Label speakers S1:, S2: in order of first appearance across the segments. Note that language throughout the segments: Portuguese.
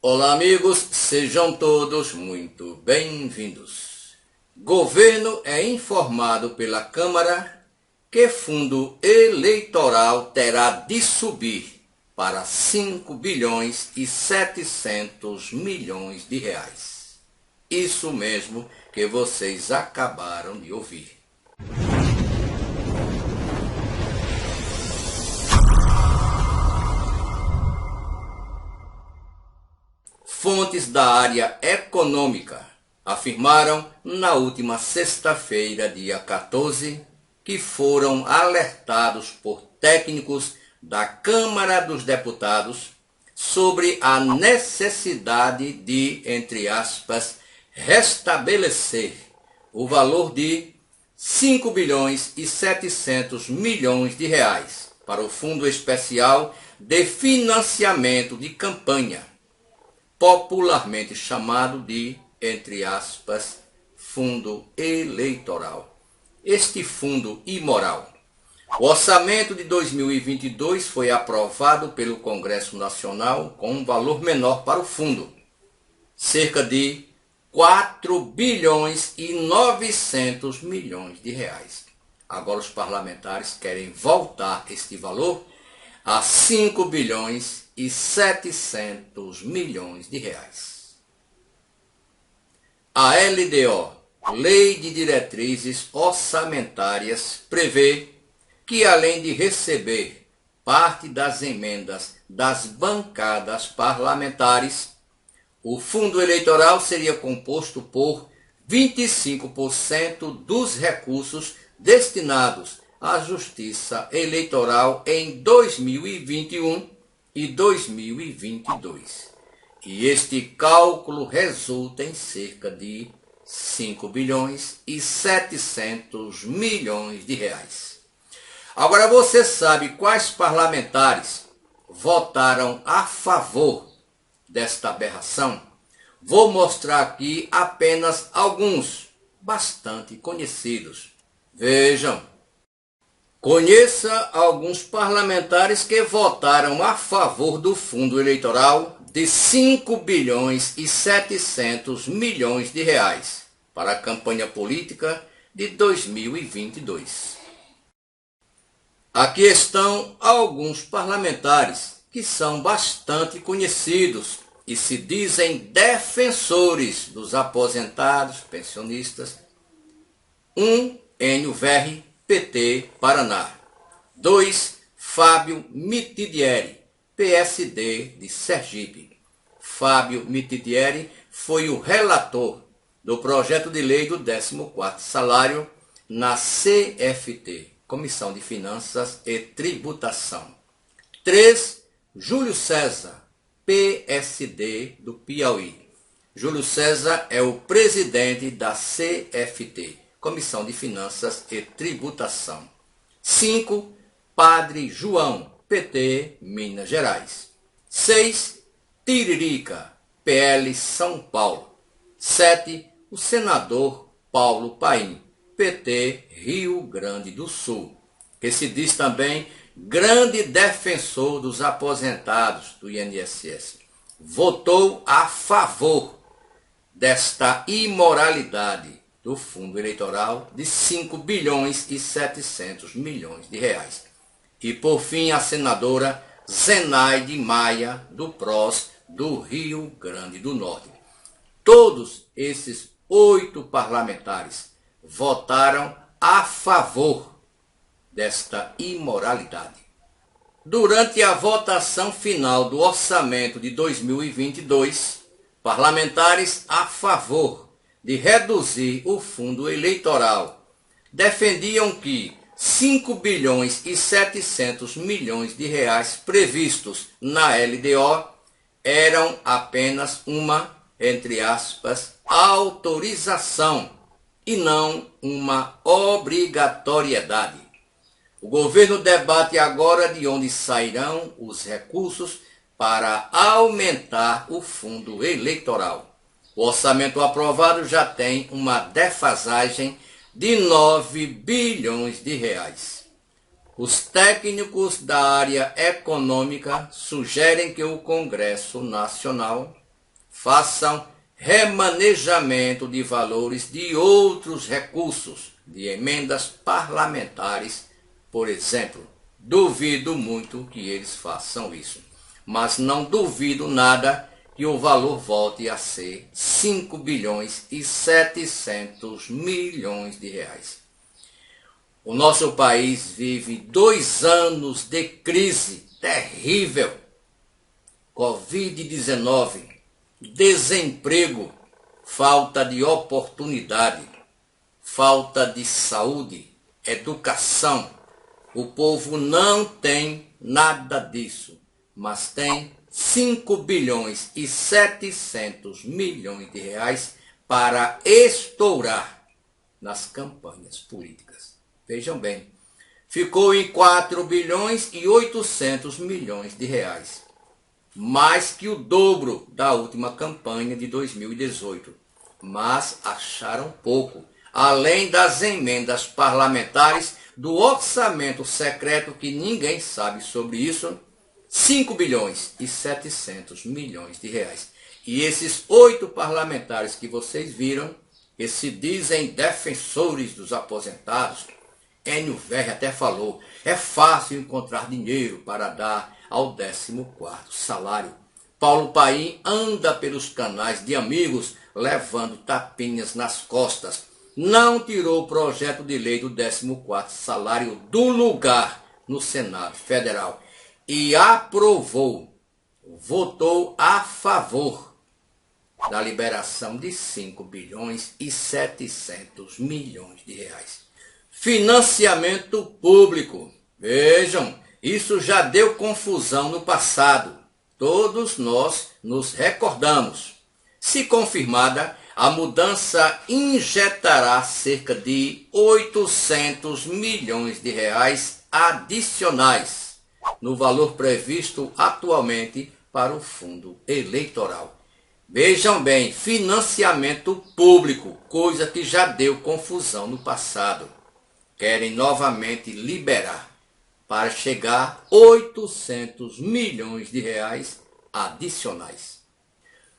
S1: Olá amigos, sejam todos muito bem-vindos. Governo é informado pela Câmara que fundo eleitoral terá de subir para 5 bilhões e 700 milhões de reais. Isso mesmo que vocês acabaram de ouvir. Fontes da área econômica afirmaram na última sexta-feira, dia 14, que foram alertados por técnicos da Câmara dos Deputados sobre a necessidade de, entre aspas, restabelecer o valor de 5 bilhões e 700 milhões de reais para o Fundo Especial de Financiamento de Campanha, popularmente chamado de, entre aspas, fundo eleitoral. Este fundo imoral. O orçamento de 2022 foi aprovado pelo Congresso Nacional com um valor menor para o fundo, cerca de 4 bilhões e 900 milhões de reais. Agora os parlamentares querem voltar este valor a 5 bilhões e 700 milhões de reais. A LDO, Lei de Diretrizes Orçamentárias, prevê que, além de receber parte das emendas das bancadas parlamentares, o fundo eleitoral seria composto por 25% dos recursos destinados à Justiça Eleitoral em 2021 e 2022. E este cálculo resulta em cerca de 5 bilhões e 700 milhões de reais. Agora você sabe quais parlamentares votaram a favor desta aberração? Vou mostrar aqui apenas alguns, bastante conhecidos. Vejam. Conheça alguns parlamentares que votaram a favor do fundo eleitoral de 5 bilhões e 700 milhões de reais para a campanha política de 2022. Aqui estão alguns parlamentares que são bastante conhecidos e se dizem defensores dos aposentados, pensionistas. 1. Enio Verri, PT, Paraná. 2. Fábio Mitidieri, PSD de Sergipe. Fábio Mitidieri foi o relator do projeto de lei do 14º salário na CFT, Comissão de Finanças e Tributação. 3. Júlio César, PSD do Piauí. Júlio César é o presidente da CFT, Comissão de Finanças e Tributação. 5. Padre João, PT, Minas Gerais. 6. Tiririca, PL São Paulo. 7. O senador Paulo Paim, PT, Rio Grande do Sul, que se diz também grande defensor dos aposentados do INSS. Votou a favor desta imoralidade do fundo eleitoral de 5 bilhões e 700 milhões de reais. E por fim a senadora Zenaide Maia, do PROS do Rio Grande do Norte. Todos esses 8 parlamentares votaram a favor desta imoralidade. Durante a votação final do orçamento de 2022, parlamentares a favor de reduzir o fundo eleitoral defendiam que 5 bilhões e 700 milhões de reais previstos na LDO eram apenas uma, entre aspas, autorização e não uma obrigatoriedade. O governo debate agora de onde sairão os recursos para aumentar o fundo eleitoral. O orçamento aprovado já tem uma defasagem de 9 bilhões de reais. Os técnicos da área econômica sugerem que o Congresso Nacional façam remanejamento de valores de outros recursos, de emendas parlamentares, por exemplo. Duvido muito que eles façam isso, mas não duvido nada que o valor volte a ser 5 bilhões e 700 milhões de reais. O nosso país vive 2 anos de crise terrível. Covid-19, desemprego, falta de oportunidade, falta de saúde, educação. O povo não tem nada disso, mas tem 5 bilhões e 700 milhões de reais para estourar nas campanhas políticas. Vejam bem, ficou em 4 bilhões e 800 milhões de reais, mais que o dobro da última campanha de 2018, mas acharam pouco, além das emendas parlamentares do orçamento secreto que ninguém sabe sobre isso, 5 bilhões e 700 milhões de reais. E esses 8 parlamentares que vocês viram, que se dizem defensores dos aposentados, Enio Verri até falou, é fácil encontrar dinheiro para dar ao 14º salário. Paulo Paim anda pelos canais de amigos levando tapinhas nas costas. Não tirou o projeto de lei do 14º salário do lugar no Senado Federal e aprovou, votou a favor da liberação de 5 bilhões e 700 milhões de reais. Financiamento público. Vejam, isso já deu confusão no passado. Todos nós nos recordamos. Se confirmada, a mudança injetará cerca de 800 milhões de reais adicionais no valor previsto atualmente para o fundo eleitoral. Vejam bem, financiamento público, coisa que já deu confusão no passado. Querem novamente liberar para chegar a 800 milhões de reais adicionais.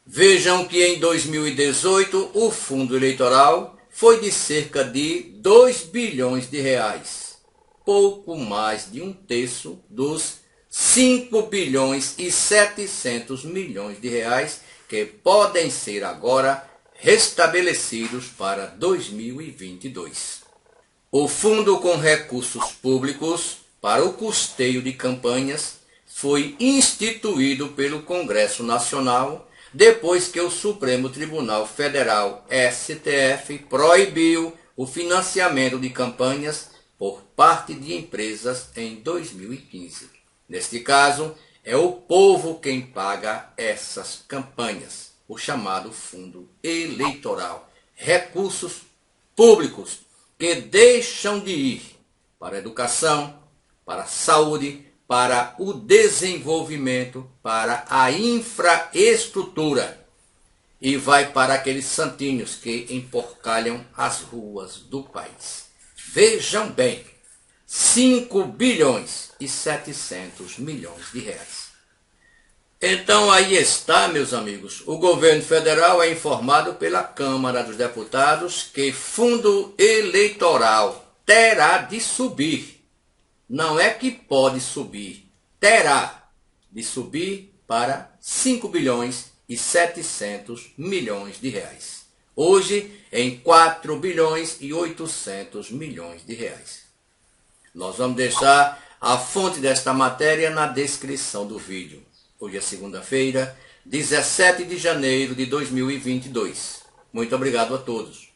S1: Vejam que em 2018 o fundo eleitoral foi de cerca de 2 bilhões de reais, pouco mais de 1/3 dos 5 bilhões e 700 milhões de reais que podem ser agora restabelecidos para 2022. O fundo com recursos públicos para o custeio de campanhas foi instituído pelo Congresso Nacional depois que o Supremo Tribunal Federal, STF, proibiu o financiamento de campanhas por parte de empresas em 2015. Neste caso, é o povo quem paga essas campanhas, o chamado fundo eleitoral. Recursos públicos que deixam de ir para a educação, para a saúde, para o desenvolvimento, para a infraestrutura. E vai para aqueles santinhos que emporcalham as ruas do país. Vejam bem, 5 bilhões e 700 milhões de reais. Então aí está, meus amigos, o governo federal é informado pela Câmara dos Deputados que fundo eleitoral terá de subir. Não é que pode subir, terá de subir para 5 bilhões e 700 milhões de reais. Hoje em 4 bilhões e 800 milhões de reais. Nós vamos deixar a fonte desta matéria na descrição do vídeo. Hoje é segunda-feira, 17 de janeiro de 2022. Muito obrigado a todos.